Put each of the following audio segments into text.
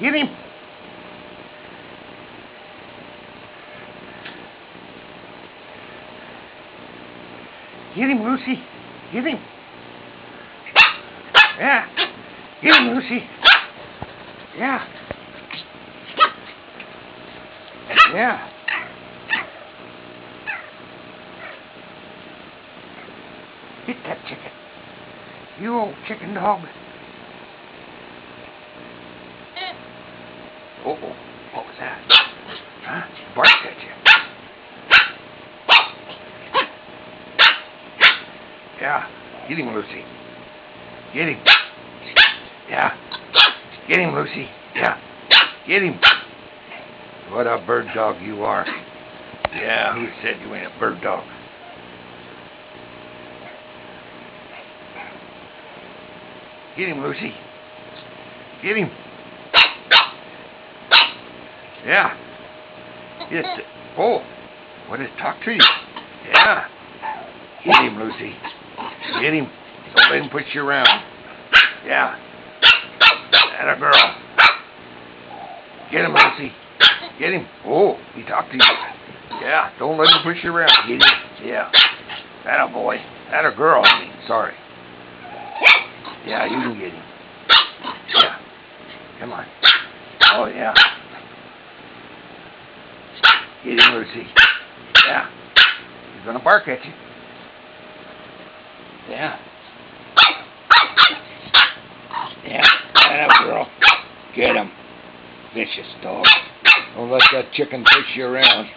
Get him. Get him, Lucy. Get him. Yeah. Get him, Lucy. Yeah. Yeah. Get that chicken. You old chicken dog. Uh-oh. What was that? Huh? Barked at you. Yeah. Get him, Lucy. Get him. Yeah. Get him, Lucy. Yeah. Get him. What a bird dog you are. Yeah, who said you ain't a bird dog? Get him, Lucy. Get him. Yeah. Yes. Oh. What did it talk to you? Yeah. Get him, Lucy. Get him. Don't let him push you around. Yeah. That a girl. Get him, Lucy. Get him. Oh, he talked to you. Yeah. Don't let him push you around. Get him. Yeah. That a boy. That a girl. I mean, sorry. Yeah, you can get him. Yeah. Come on. Oh, yeah. Get him, Lucy. Yeah. He's gonna bark at you. Yeah. Yeah. That girl. Get him. Vicious dog. Don't let that chicken push you around.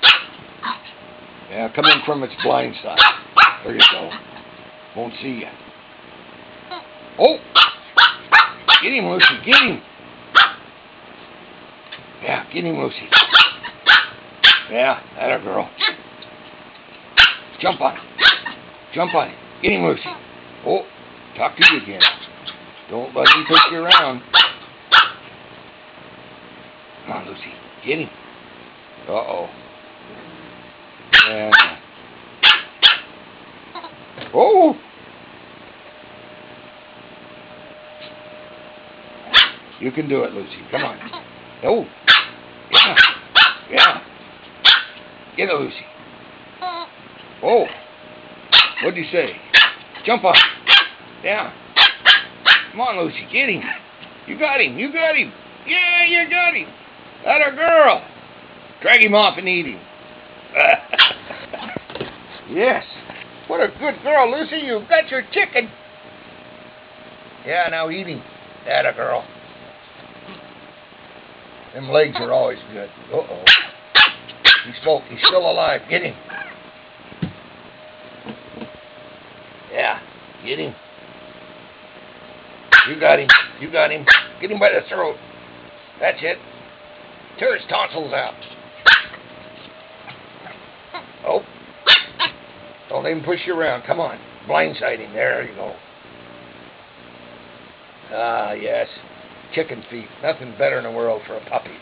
Yeah, come in from its blind side. There you go. Won't see you. Oh! Get him, Lucy. Get him. Yeah, get him, Lucy. Yeah, that a girl. Jump on him. Jump on him. Get him, Lucy. Oh, talk to you again. Don't let him push you around. Come on, Lucy. Get him. Uh-oh. Yeah. Oh! You can do it, Lucy. Come on. Oh. Yeah. Yeah. Get it, Lucy. Oh. What'd you say? Jump on. Yeah. Come on, Lucy. Get him. You got him. You got him. Yeah, you got him. That a girl. Drag him off and eat him. Yes. What a good girl, Lucy. You got your chicken. Yeah, now eat him. That a girl. Them legs are always good. Uh-oh. He spoke. He's still alive. Get him. Yeah. Get him. You got him. You got him. Get him by the throat. That's it. Tear his tonsils out. Oh. Don't let him push you around. Come on. Blindside him. There you go. Ah, yes. Chicken feet. Nothing better in the world for a puppy.